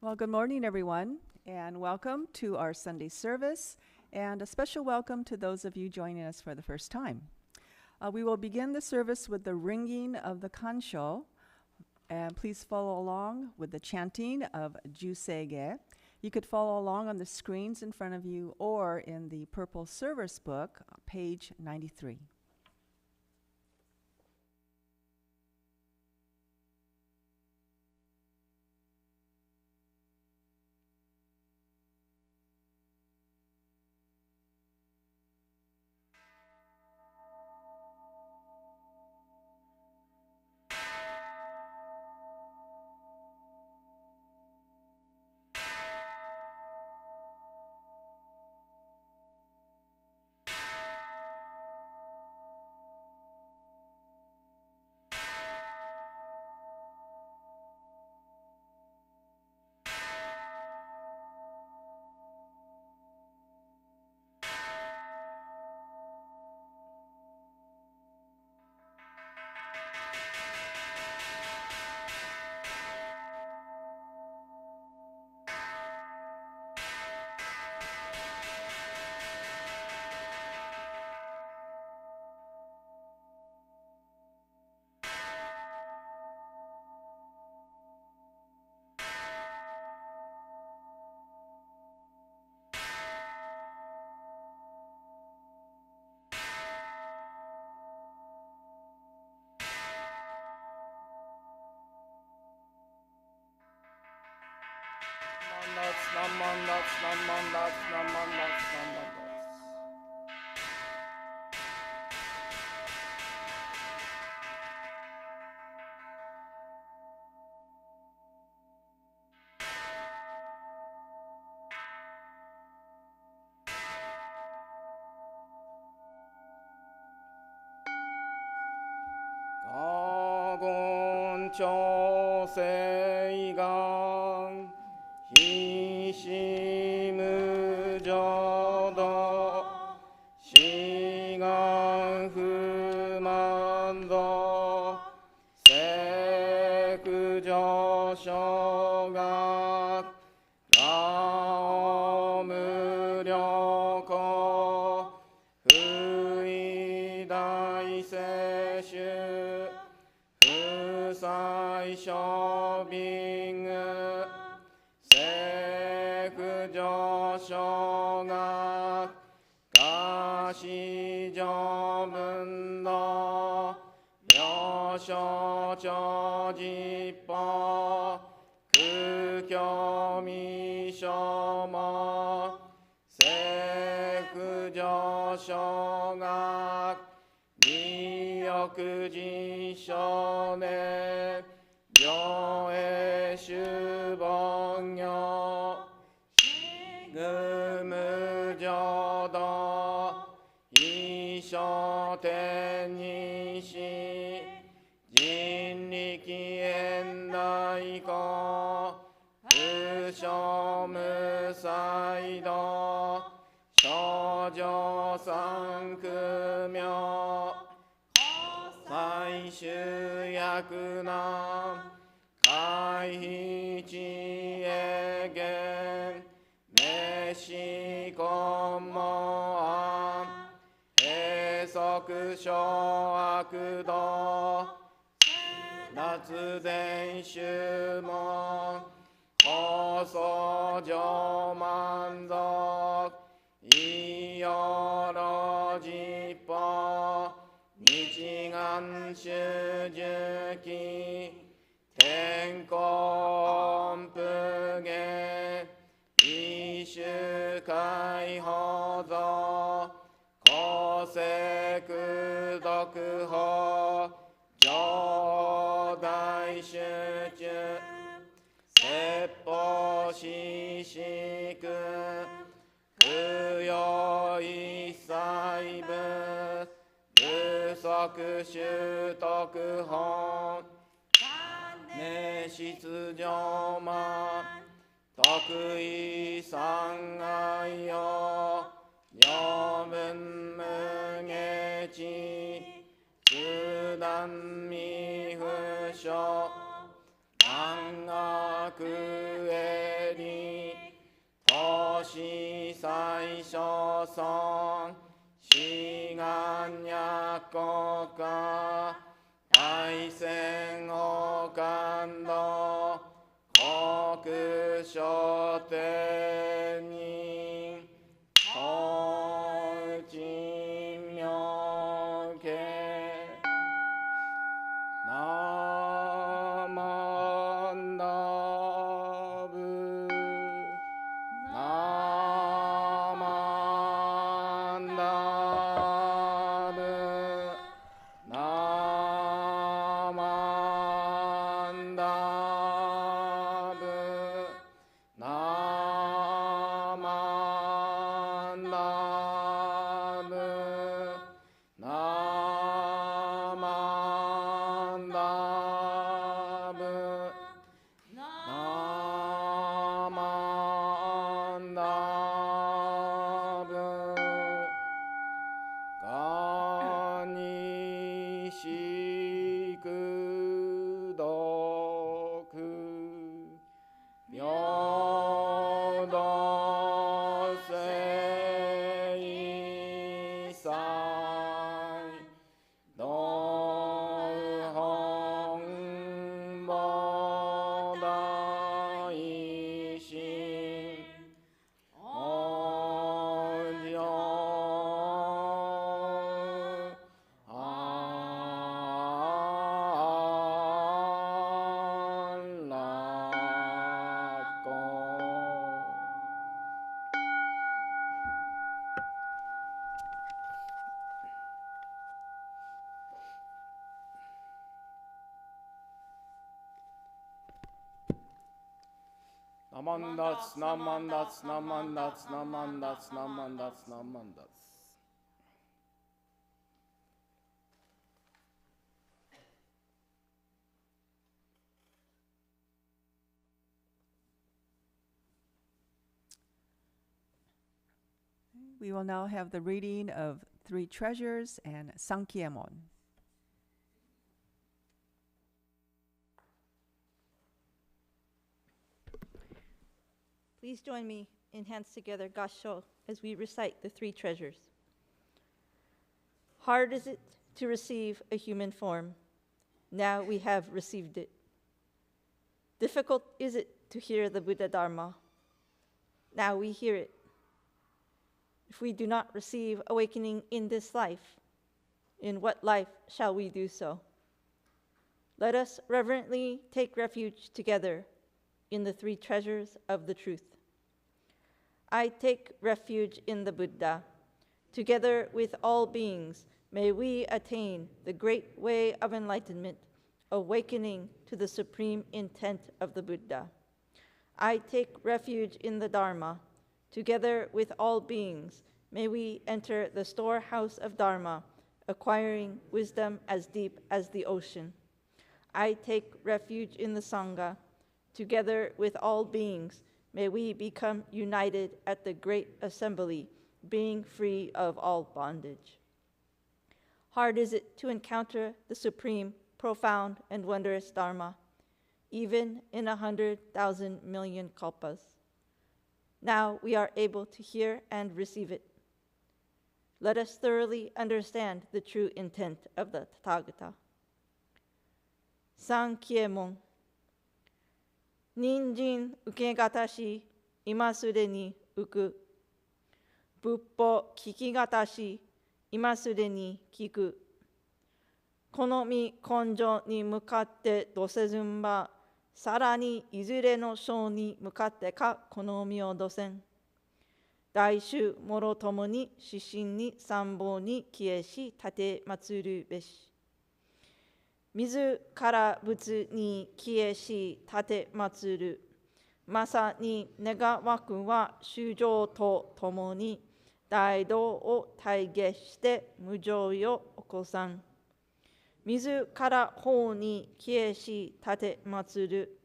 Well, good morning, everyone, and welcome to our Sunday service, and a special welcome to those of you joining us for the first time. We will begin the service with the ringing of the kansho, and please follow along with the chanting of Jusege. You could follow along on the screens in front of you or in the purple service book, page 93. 가곤초세이강 희시무저도 시강후만도 세구저쇼각 라오무려코 후이다이세슈 후사이쇼빙 세구저쇼각 가시저분도 묘쇼저지뻐 극혐이쇼모 세구저쇼각 미역지쇼네 묘해슈봉요 시금무저도 이쇼텐이시 진리기엔다이고 으쇼무사이도 쇼조상크며 사이슈야쿠남 가이지에겐 메시고모암 해석쇼아쿠도 나츠덴슈몬 고소조만덕 이여러지뻐 니징안슈즈키 텐콤프게 이슈카이호도 고세쿠덕호 조다이슈즈 세포시시크 그요이사이브 무석슈덕호 내시즈조마 덕의상하여 여문명해지 주단미후쇼 강하그에 所尊志願若国家大戦王感動国書天人法人名家ナマンダブナマンダブナマンダブナマンダブナマンダブナマンダブがにしくどく平等性祭道本菩提心往生安楽国ナマンダツナマンダツナマンダツナマンダツナマンダツナマンダツWe will now have the reading of Three Treasures and Sankyemon. Please join me in hands together, Gassho, as we recite the three treasures. Hard is it to receive a human form. Now we have received it. Difficult is it to hear the Buddha Dharma. Now we hear it. If we do not receive awakening in this life, in what life shall we do so? Let us reverently take refuge together in the three treasures of the truth. I take refuge in the Buddha. Together with all beings, may we attain the great way of enlightenment, awakening to the supreme intent of the Buddha. I take refuge in the Dharma. Together with all beings, may we enter the storehouse of Dharma, acquiring wisdom as deep as the ocean. I take refuge in the Sangha. Together with all beings, may we become united at the great assembly, being free of all bondage. Hard is it to encounter the supreme, profound, and wondrous Dharma, even in 100,000 million kalpas. Now we are able to hear and receive it. Let us thoroughly understand the true intent of the Tathagata. Sankyemon. Ninjin ukegatashi imasure uku. Buppo kikigatashi imasure ni kiku. Konomi konjo ni mukatte dosezunba. さらにいずれの章に向かってかこの身をどせん。大衆もろともに指針に参謀に消えし立て祭るべし。自ら仏に消えし立て祭る。まさに願わくは衆生とともに大道を体現して無常よお子さん。自ら法に消えし立て祭る。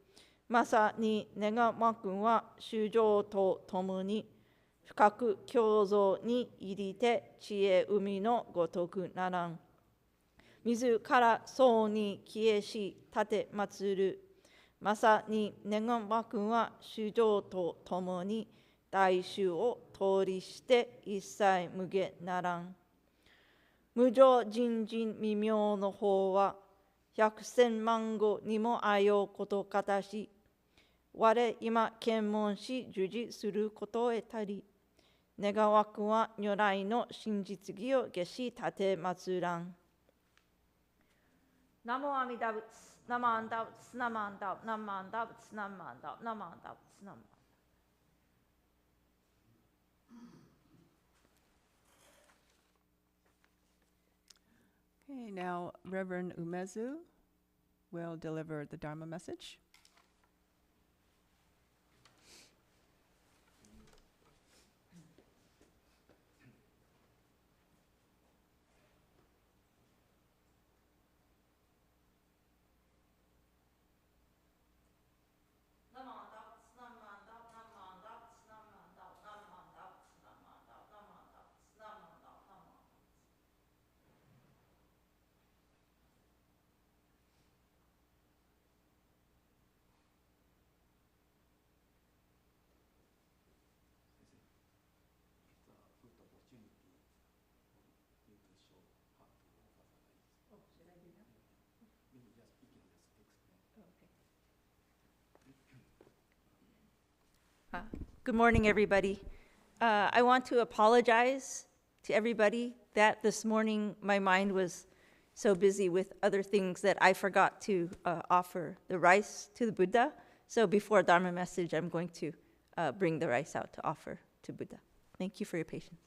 まさに願わくは衆生とともに深く共造に入りて知恵海のごとくならん。自ら僧に消えし立て祭る。まさに願わくは衆生とともに大衆を通りして一切無下ならん。無常人人未明の法は、百千万語にもあようことかたし、我今検問し従事することへたり、願わくは如来の真実義を下し立て祭らん。ナモアミダ仏、ナマンダ仏、ナマンダ仏、ナマンダ仏、ナマンダ仏、ナマンダ仏、ナマンダ仏。Okay, now Reverend Umezu will deliver the Dharma message. Good morning, everybody. I want to apologize to everybody that this morning my mind was so busy with other things that I forgot to offer the rice to the Buddha. So before Dharma message, I'm going to bring the rice out to offer to Buddha. Thank you for your patience.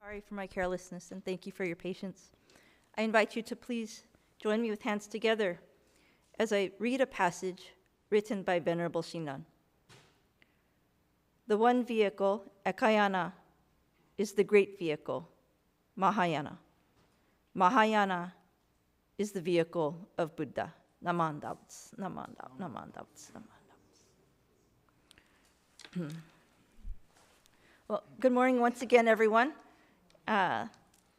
Sorry for my carelessness, and thank you for your patience. I invite you to please join me with hands together as I read a passage written by Venerable Shinran. The one vehicle, Ekayana, is the great vehicle, Mahayana. Mahayana is the vehicle of Buddha. Naman Dabts, Naman Dabts, Naman Dabts, Naman Dabts. Well, good morning once again, everyone.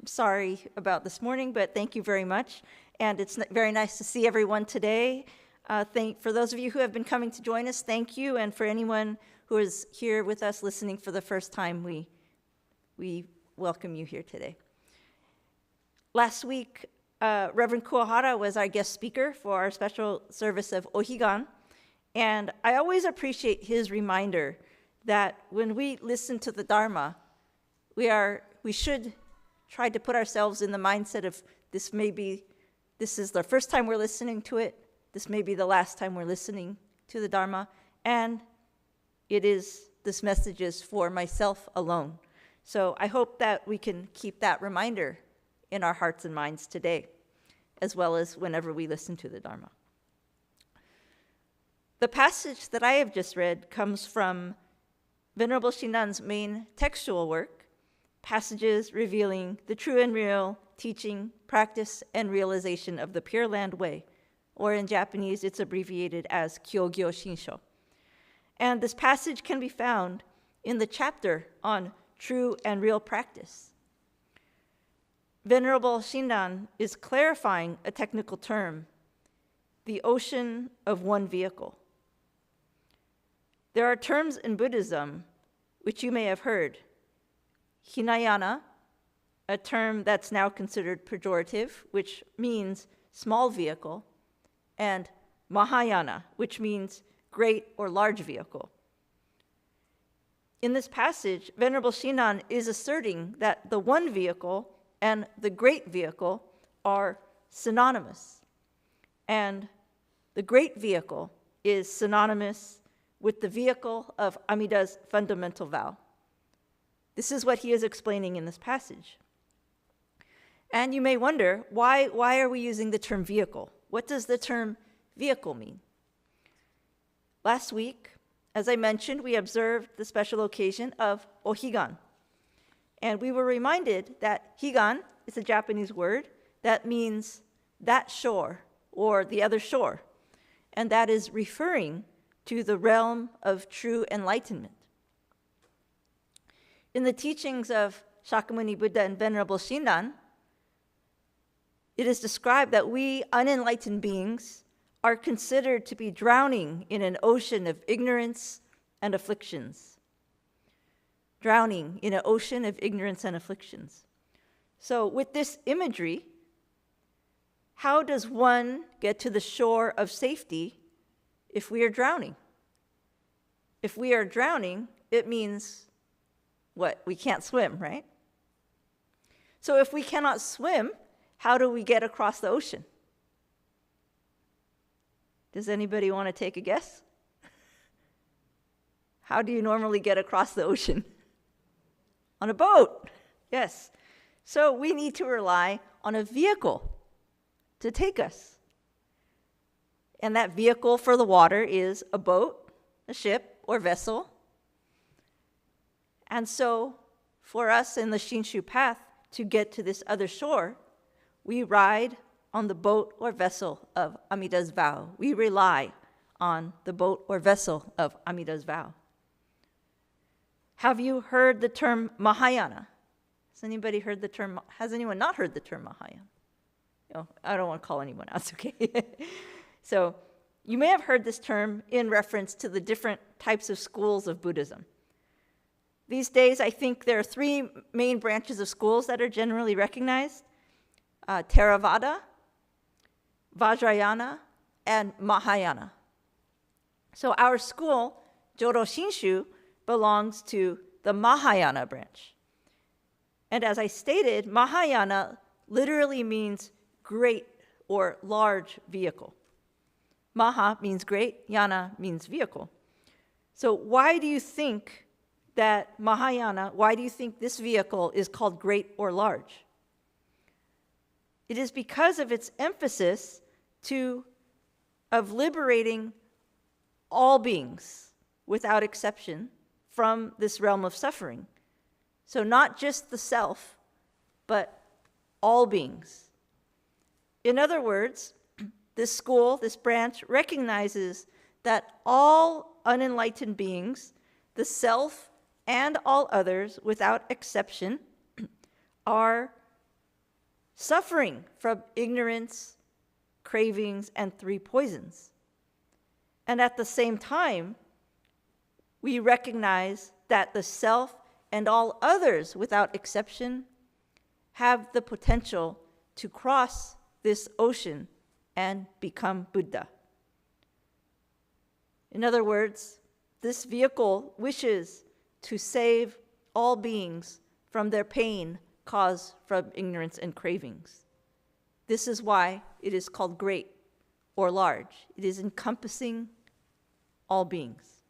Sorry about this morning, but thank you very much. And it's very nice to see everyone today. For those of you who have been coming to join us, thank you. And for anyone who is here with us listening for the first time, we welcome you here today. Last week, Reverend Kuwahara was our guest speaker for our special service of Ohigan. And I always appreciate his reminder that when we listen to the Dharma, we should try to put ourselves in the mindset of this is the first time we're listening to it, this may be the last time we're listening to the Dharma, and this message is for myself alone. So I hope that we can keep that reminder in our hearts and minds today, as well as whenever we listen to the Dharma. The passage that I have just read comes from Venerable Shinran's main textual work, Passages Revealing the True and Real Teaching, Practice, and Realization of the Pure Land Way, or in Japanese, it's abbreviated as Kyogyo Shinsho. And this passage can be found in the chapter on true and real practice. Venerable Shinran is clarifying a technical term, the ocean of one vehicle. There are terms in Buddhism which you may have heard. Hinayana, a term that's now considered pejorative, which means small vehicle, and Mahayana, which means great or large vehicle. In this passage, Venerable Shinran is asserting that the one vehicle and the great vehicle are synonymous. And the great vehicle is synonymous with the vehicle of Amida's fundamental vow. This is what he is explaining in this passage. And you may wonder, why are we using the term vehicle? What does the term vehicle mean? Last week, as I mentioned, we observed the special occasion of Ohigan. And we were reminded that higan is a Japanese word that means that shore or the other shore. And that is referring to the realm of true enlightenment. In the teachings of Shakyamuni Buddha and Venerable Shinran, it is described that we unenlightened beings are considered to be drowning in an ocean of ignorance and afflictions. Drowning in an ocean of ignorance and afflictions. So with this imagery, how does one get to the shore of safety if we are drowning? If we are drowning, it means what? We can't swim, right? So if we cannot swim, how do we get across the ocean? Does anybody want to take a guess? How do you normally get across the ocean? On a boat, yes. So we need to rely on a vehicle to take us. And that vehicle for the water is a boat, a ship, or vessel. And so for us in the Shinshu path to get to this other shore, we ride on the boat or vessel of Amida's vow. We rely on the boat or vessel of Amida's vow. Have you heard the term Mahayana? Has anyone not heard the term Mahayana? Oh, I don't want to call anyone out, it's okay. So you may have heard this term in reference to the different types of schools of Buddhism. These days, I think there are three main branches of schools that are generally recognized. Theravada, Vajrayana, and Mahayana. So our school, Jodo Shinshu, belongs to the Mahayana branch. And as I stated, Mahayana literally means great or large vehicle. Maha means great, yana means vehicle. So why do you think that Mahayana, why do you think this vehicle is called great or large? It is because of its emphasis of liberating all beings without exception from this realm of suffering. So not just the self, but all beings. In other words, this school, this branch, recognizes that all unenlightened beings, the self and all others without exception, are suffering from ignorance, cravings, and three poisons. And at the same time, we recognize that the self and all others without exception have the potential to cross this ocean and become Buddha. In other words, This vehicle wishes to save all beings from their pain caused from ignorance and cravings. This is why it is called great or large. It is encompassing all beings.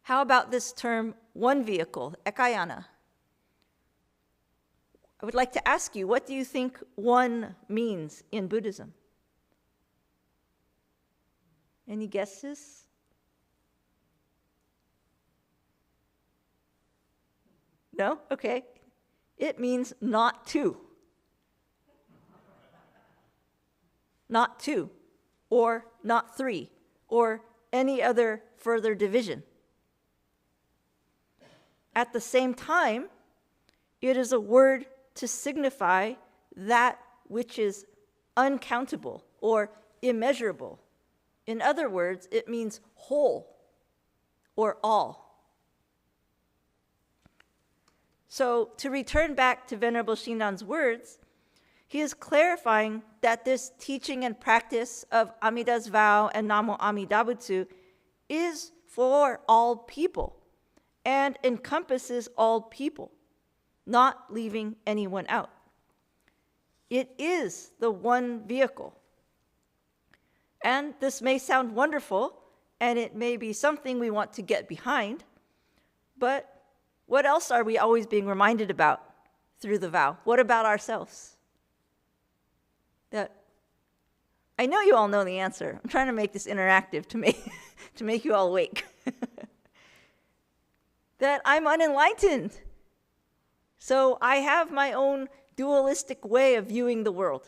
How about this term, one vehicle, ekayana? I would like to ask you, what do you think one means in Buddhism? Any guesses? No? Okay. It means not two. Not two, or not three, or any other further division. At the same time, it is a word to signify that which is uncountable or immeasurable. In other words, it means whole or all. So to return back to Venerable Shinran's words, he is clarifying that this teaching and practice of Amida's vow and Namo Amida Butsu is for all people and encompasses all people, not leaving anyone out. It is the one vehicle. And this may sound wonderful, and it may be something we want to get behind, but what else are we always being reminded about through the vow? What about ourselves? That I know you all know the answer. I'm trying to make this interactive to make you all awake. That I'm unenlightened. So I have my own dualistic way of viewing the world.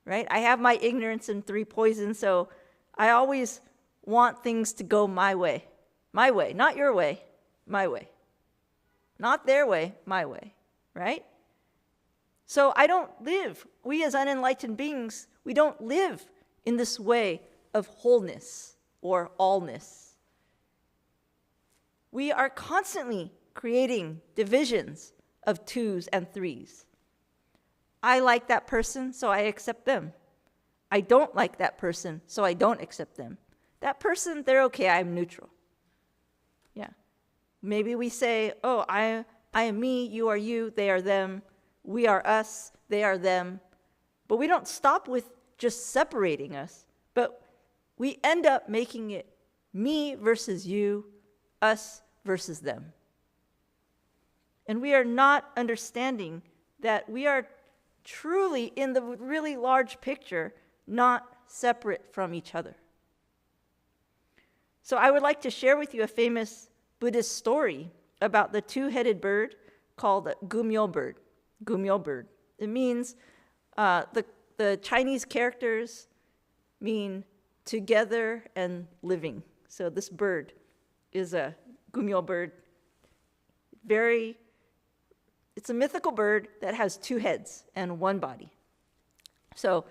Right? I have my ignorance and three poisons, so I always want things to go my way. My way, not your way, my way. Not their way, my way. Right? So I don't live, we as unenlightened beings, we don't live in this way of wholeness or allness. We are constantly creating divisions of twos and threes. I like that person, so I accept them. I don't like that person, so I don't accept them. That person, they're okay, I'm neutral. Yeah. Maybe we say, oh, I am me, you are you, they are them. We are us, they are them. But we don't stop with just separating us, but we end up making it me versus you, us versus them. And we are not understanding that we are truly, in the really large picture, not separate from each other. So I would like to share with you a famous Buddhist story about the two-headed bird called the gumyo bird. Gumyo bird. It means, the Chinese characters mean together and living. So this bird is a gumyo bird. It's a mythical bird that has two heads and one body. So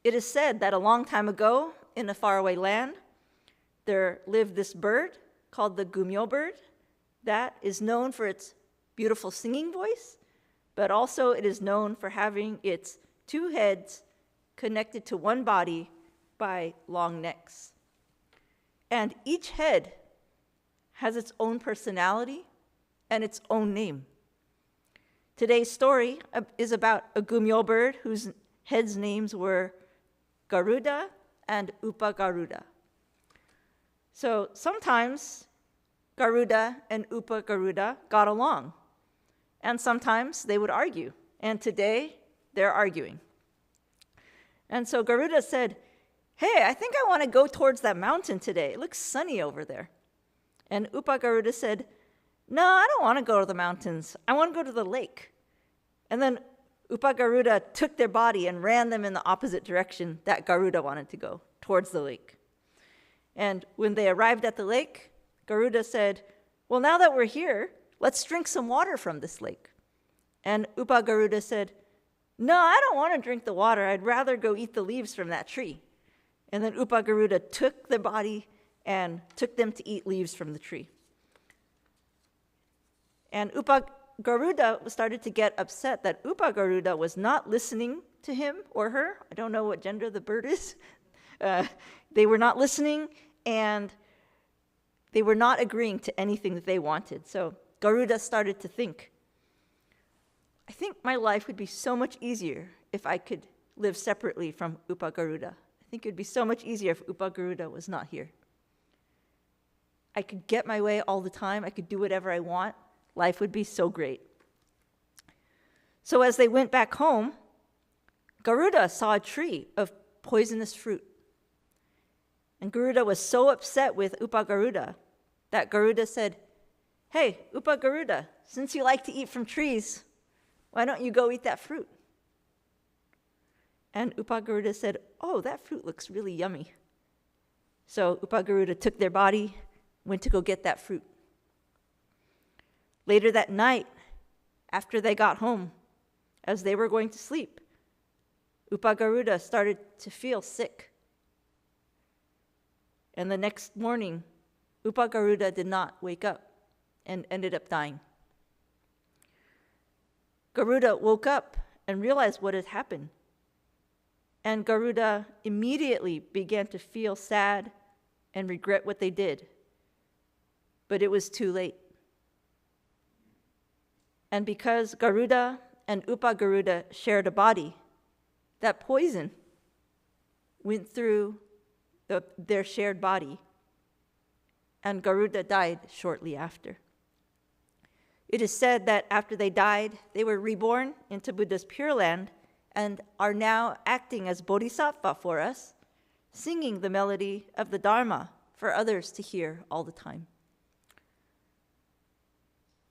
it is said that a long time ago in a faraway land, there lived this bird called the gumyo bird that is known for its beautiful singing voice, but also it is known for having its two heads connected to one body by long necks. And each head has its own personality and its own name. Today's story is about a gumyo bird whose heads' names were Garuda and Upagaruda. So sometimes Garuda and Upagaruda got along, and sometimes they would argue. And today, they're arguing. And so Garuda said, hey, I think I want to go towards that mountain today. It looks sunny over there. And Upagaruda said, no, I don't want to go to the mountains. I want to go to the lake. And then Upagaruda took their body and ran them in the opposite direction that Garuda wanted to go, towards the lake. And when they arrived at the lake, Garuda said, well, now that we're here, let's drink some water from this lake. And Upagaruda said, no, I don't want to drink the water. I'd rather go eat the leaves from that tree. And then Upagaruda took the body and took them to eat leaves from the tree. And Upagaruda started to get upset that Upagaruda was not listening to him or her. I don't know what gender the bird is. They were not listening, and they were not agreeing to anything that they wanted. So Garuda started to think, I think my life would be so much easier if I could live separately from Upagaruda. I think it would be so much easier if Upagaruda was not here. I could get my way all the time. I could do whatever I want. Life would be so great. So as they went back home, Garuda saw a tree of poisonous fruit. And Garuda was so upset with Upagaruda that Garuda said, hey, Upagaruda, since you like to eat from trees, why don't you go eat that fruit? And Upagaruda said, oh, that fruit looks really yummy. So Upagaruda took their body, went to go get that fruit. Later that night, after they got home, as they were going to sleep, Upagaruda started to feel sick. And the next morning, Upagaruda did not wake up and ended up dying. Garuda woke up and realized what had happened. And Garuda immediately began to feel sad and regret what they did. But it was too late. And because Garuda and Upagaruda shared a body, that poison went through their shared body, and Garuda died shortly after. It is said that after they died, they were reborn into Buddha's Pure Land and are now acting as bodhisattva for us, singing the melody of the Dharma for others to hear all the time.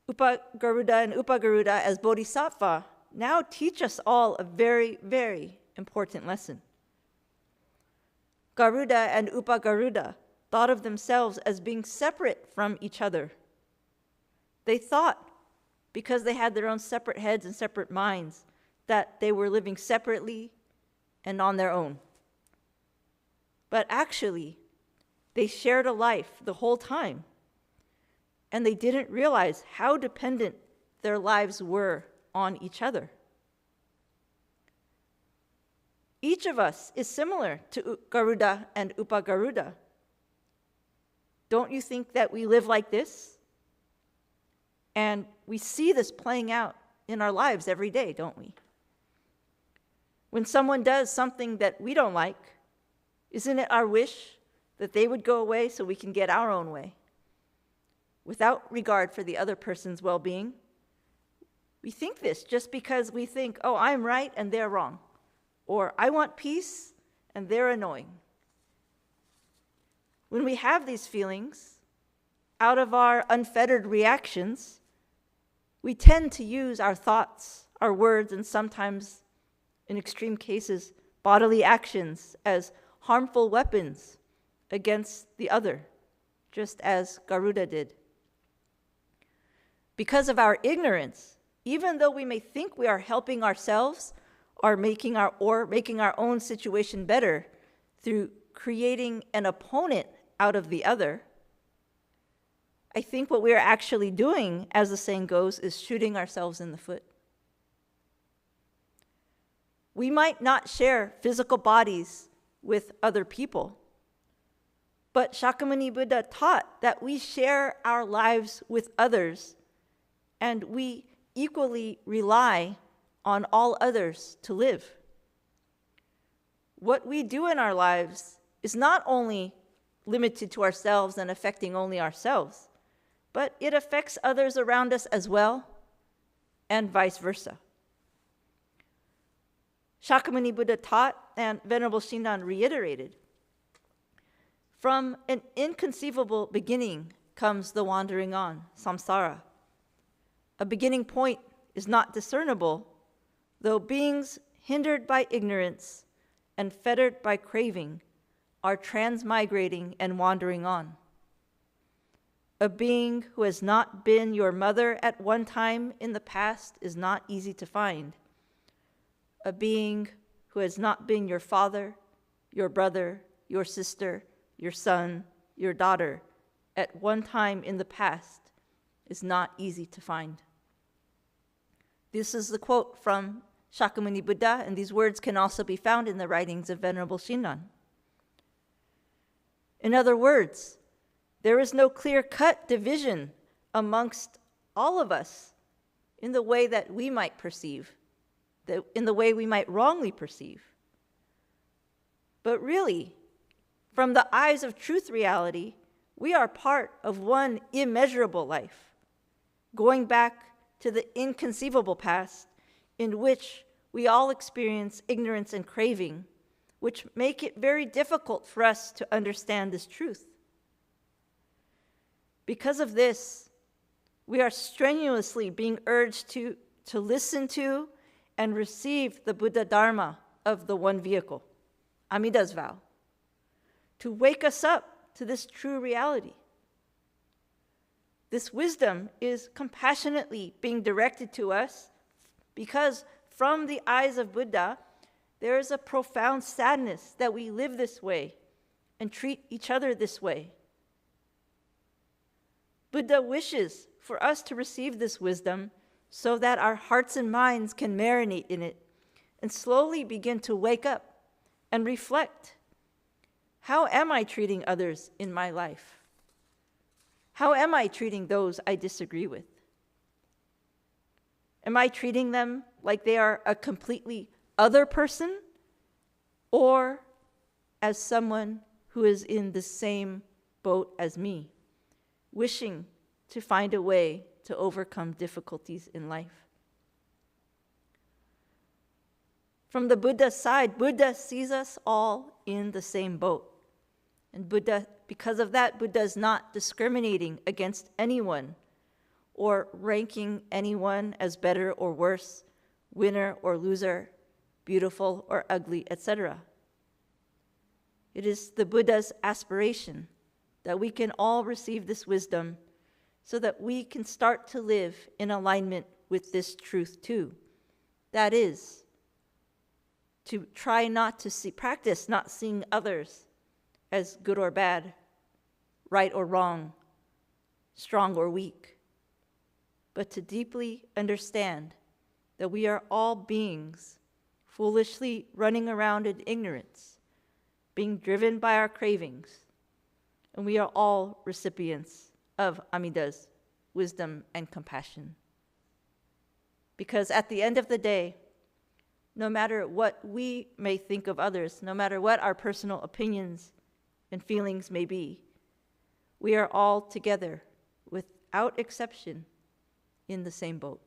Upagaruda and Upagaruda as bodhisattva now teach us all a very, very important lesson. Garuda and Upagaruda thought of themselves as being separate from each other. They thought, because they had their own separate heads and separate minds, that they were living separately and on their own. But actually, they shared a life the whole time, and they didn't realize how dependent their lives were on each other. Each of us is similar to Garuda and Upagaruda. Don't you think that we live like this? And we see this playing out in our lives every day, don't we? When someone does something that we don't like, isn't it our wish that they would go away so we can get our own way? Without regard for the other person's well-being. We think this just because we think, oh, I'm right and they're wrong. Or I want peace and they're annoying. When we have these feelings, out of our unfettered reactions, we tend to use our thoughts, our words, and sometimes, in extreme cases, bodily actions as harmful weapons against the other, just as Garuda did. Because of our ignorance, even though we may think we are helping ourselves or making our own situation better through creating an opponent out of the other, I think what we are actually doing, as the saying goes, is shooting ourselves in the foot. We might not share physical bodies with other people, but Shakyamuni Buddha taught that we share our lives with others, and we equally rely on all others to live. What we do in our lives is not only limited to ourselves and affecting only ourselves, but it affects others around us as well, and vice versa. Shakyamuni Buddha taught, and Venerable Shinran reiterated, from an inconceivable beginning comes the wandering on, samsara. A beginning point is not discernible, though beings hindered by ignorance and fettered by craving are transmigrating and wandering on. A being who has not been your mother at one time in the past is not easy to find. A being who has not been your father, your brother, your sister, your son, your daughter at one time in the past is not easy to find. This is the quote from Shakyamuni Buddha, and these words can also be found in the writings of Venerable Shinran. In other words, there is no clear-cut division amongst all of us in the way that we might perceive, in the way we might wrongly perceive. But really, from the eyes of truth reality, we are part of one immeasurable life, going back to the inconceivable past in which we all experience ignorance and craving, which make it very difficult for us to understand this truth. Because of this, we are strenuously being urged to listen to and receive the Buddha Dharma of the one vehicle, Amida's vow, to wake us up to this true reality. This wisdom is compassionately being directed to us because from the eyes of Buddha, there is a profound sadness that we live this way and treat each other this way. Buddha wishes for us to receive this wisdom so that our hearts and minds can marinate in it and slowly begin to wake up and reflect. How am I treating others in my life? How am I treating those I disagree with? Am I treating them like they are a completely other person, or as someone who is in the same boat as me, wishing to find a way to overcome difficulties in life? From the Buddha's side, Buddha sees us all in the same boat. And Buddha, because of that, Buddha is not discriminating against anyone or ranking anyone as better or worse, winner or loser, beautiful or ugly, etc. It is the Buddha's aspiration that we can all receive this wisdom so that we can start to live in alignment with this truth too. That is, to try not to practice not seeing others as good or bad, right or wrong, strong or weak, but to deeply understand that we are all beings foolishly running around in ignorance, being driven by our cravings, and we are all recipients of Amida's wisdom and compassion. Because at the end of the day, no matter what we may think of others, no matter what our personal opinions and feelings may be, we are all together, without exception, in the same boat.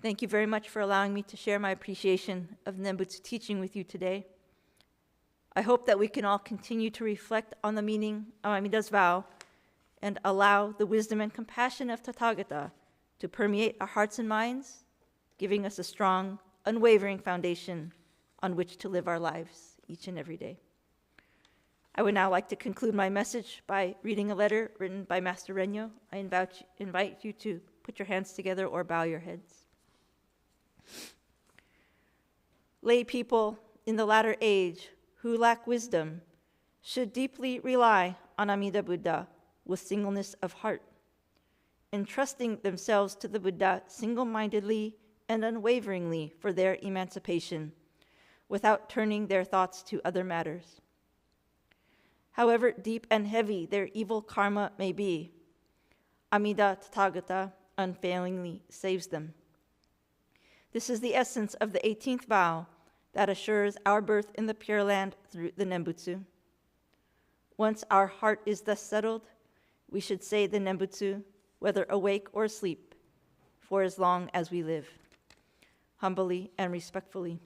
Thank you very much for allowing me to share my appreciation of Nembutsu teaching with you today. I hope that we can all continue to reflect on the meaning of Amida's vow and allow the wisdom and compassion of Tathagata to permeate our hearts and minds, giving us a strong, unwavering foundation on which to live our lives each and every day. I would now like to conclude my message by reading a letter written by Master Renyo. I invite you to put your hands together or bow your heads. Lay people in the latter age who lack wisdom should deeply rely on Amida Buddha with singleness of heart, entrusting themselves to the Buddha single-mindedly and unwaveringly for their emancipation, without turning their thoughts to other matters. However deep and heavy their evil karma may be, Amida Tathagata unfailingly saves them. This is the essence of the 18th vow that assures our birth in the Pure Land through the Nembutsu. Once our heart is thus settled, we should say the Nembutsu, whether awake or asleep, for as long as we live. Humbly and respectfully.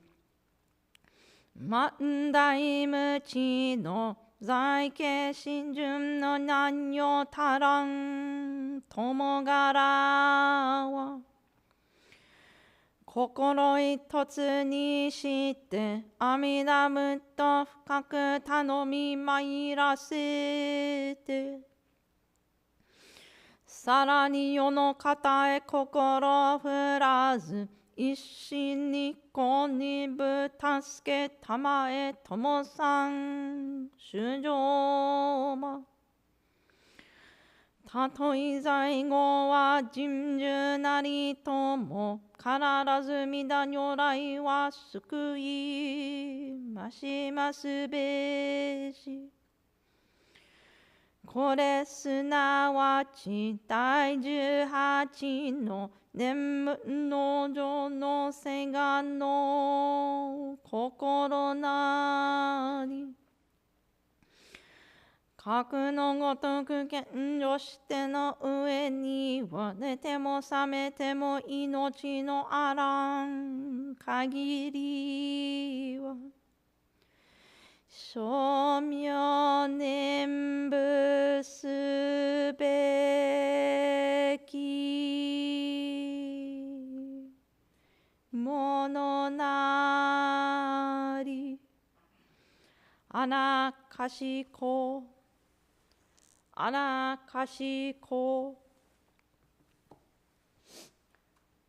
Mandai muchi no zaike shinjun no nanyo tarang tomogara wa kokoro itotsu ni shite Amida Buddha fukaku tanomi mairasete sarani yo no kata e kokoro furazu isshin nikko nibu tasuke tamae tomo-san shujo ma tatoi zaigo wa jimju nari tomo kararazu mida nyorai wa sukui mashimasu beshi これすなわち第18の念仏の上の世願の心なり。核のごとく現状しての上には寝ても覚めても命のあらん限りは称名念仏すべきものなり。あなかしこあなかしこ。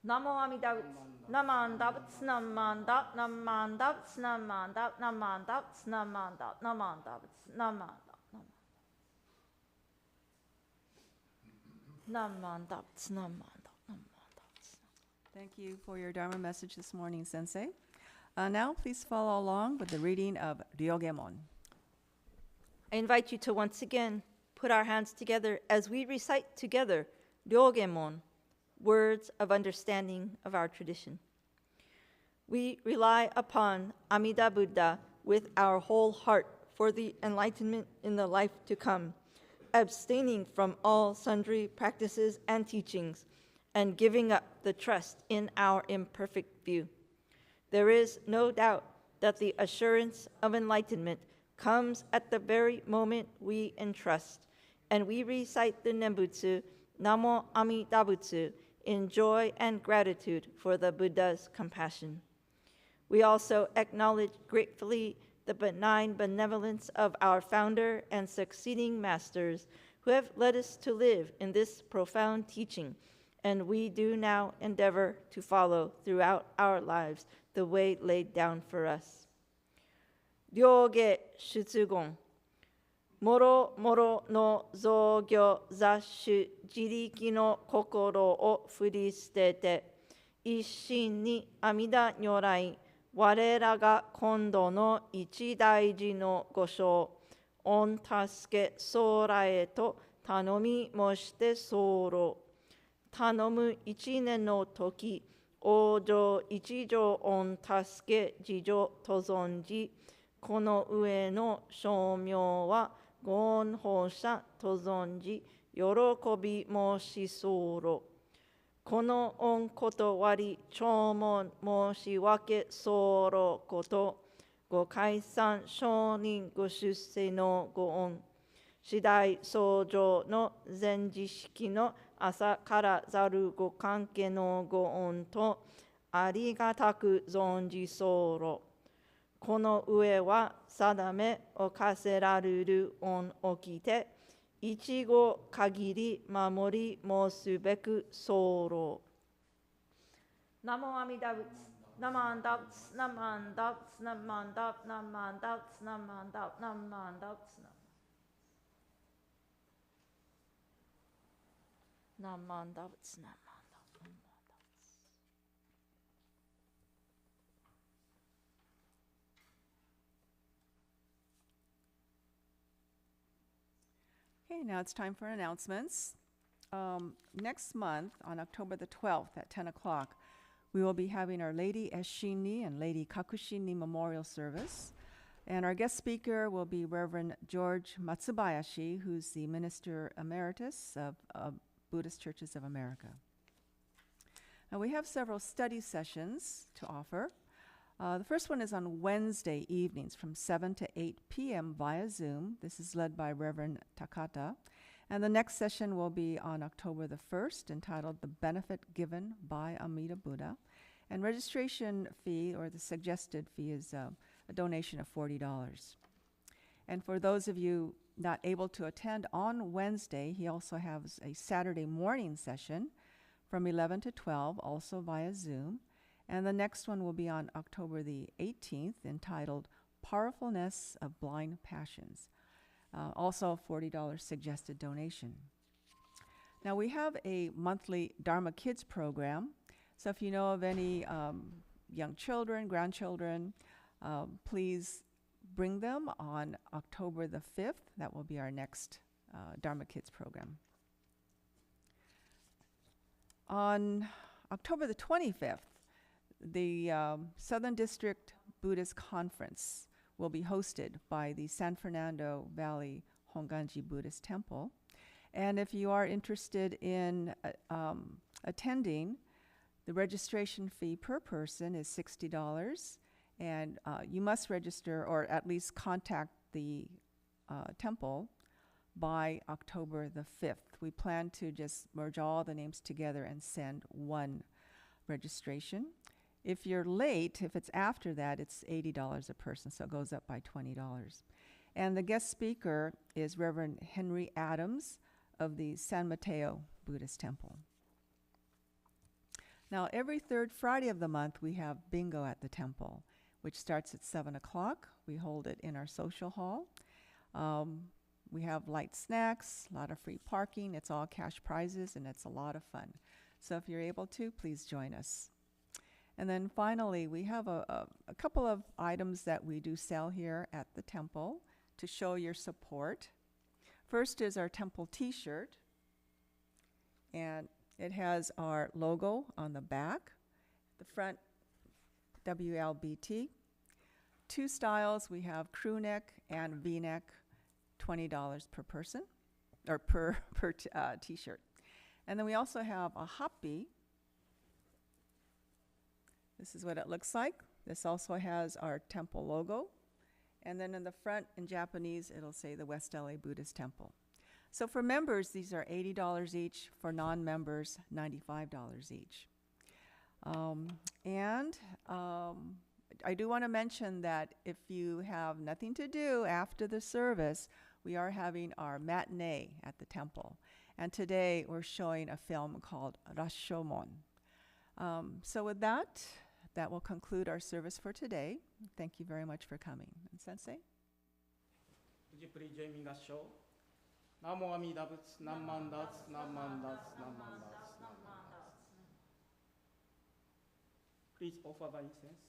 ナモアミダ仏、ナマンダ仏、ナマンダ、ナマンダ仏、ナマンダ、ナマンダ仏、ナマンダ、ナマンダ仏、ナマンダ、ナマンダ仏、ナマンダ、ナマンダ仏。Thank you for your Dharma message this morning, Sensei. Now, please follow along with the reading of Ryogemon. I invite you to once again put our hands together as we recite together Ryogemon, words of understanding of our tradition. We rely upon Amida Buddha with our whole heart for the enlightenment in the life to come, abstaining from all sundry practices and teachings, and giving up the trust in our imperfect view. There is no doubt that the assurance of enlightenment comes at the very moment we entrust, and we recite the Nembutsu, Namo Amida Butsu, in joy and gratitude for the Buddha's compassion. We also acknowledge gratefully the benign benevolence of our founder and succeeding masters who have led us to live in this profound teaching, and we do now endeavor to follow throughout our lives the way laid down for us. Ryoge Shutsugon. もろもろの造業雑種自力の心を振り捨てて、一心に阿弥陀如来、我らが今度の一大事のご賞、御助け将来へと頼み申して候。頼む一年の時、往生一条御助け自助と存じ、この上の称名は、ご恩報者と存じ、喜び申し候。この恩断り、弔問申し分け候こと、ご解散承認ご出世のご恩、次第僧正の前知識の朝からざるご関係のご恩と、ありがたく存じ候。この上は定めを課せられる恩をきて、一語限り守り申すべく候。ナモアミダ仏、ナマンダ仏、ナマンダ仏、ナマンダ、ナマンダ仏、ナマンダ、ナマンダ仏、ナマンダ仏、ナマンダ。Okay, now it's time for announcements. Next month, on October the 12th at 10 o'clock, we will be having our Lady Eshini and Lady Kakushini Memorial Service. And our guest speaker will be Reverend George Matsubayashi, who's the Minister Emeritus of Buddhist Churches of America. Now, we have several study sessions to offer. The first one is on Wednesday evenings from 7 to 8 p.m. via Zoom. This is led by Reverend Takata. And the next session will be on October the 1st, entitled The Benefit Given by Amida Buddha. And registration fee, or the suggested fee, is a donation of $40. And for those of you not able to attend on Wednesday, he also has a Saturday morning session from 11 to 12, also via Zoom. And the next one will be on October the 18th, entitled Powerfulness of Blind Passions. Also a $40 suggested donation. Now, we have a monthly Dharma Kids program. So if you know of any young children, grandchildren, please bring them on October the 5th. That will be our next Dharma Kids program. On October the 25th, the Southern District Buddhist Conference will be hosted by the San Fernando Valley Honganji Buddhist Temple. And if you are interested in attending, the registration fee per person is $60, and you must register or at least contact the temple by October the 5th. We plan to just merge all the names together and send one registration. If you're late, if it's after that, it's $80 a person, so it goes up by $20. And the guest speaker is Reverend Henry Adams of the San Mateo Buddhist Temple. Now, every third Friday of the month, we have bingo at the temple, which starts at 7 o'clock. We hold it in our social hall. We have light snacks, a lot of free parking. It's all cash prizes, and it's a lot of fun. So if you're able to, please join us. And then finally, we have a couple of items that we do sell here at the temple to show your support. First is our temple t-shirt, and it has our logo on the back, the front WLBT. Two styles, we have crew neck and V-neck, $20 per person, or per t-shirt. And then we also have a happy. This is what it looks like. This also has our temple logo. And then in the front, in Japanese, it'll say the West LA Buddhist Temple. So for members, these are $80 each. For non-members, $95 each. I do want to mention that if you have nothing to do after the service, we are having our matinee at the temple. And today we're showing a film called Rashomon. So with that, that will conclude our service for today. Thank you very much for coming. And Sensei? Would you please join me in that show? Namo Amida Butsu, Naman Datsu, Naman Datsu, Naman Datsu, Naman Datsu. Please offer the incense.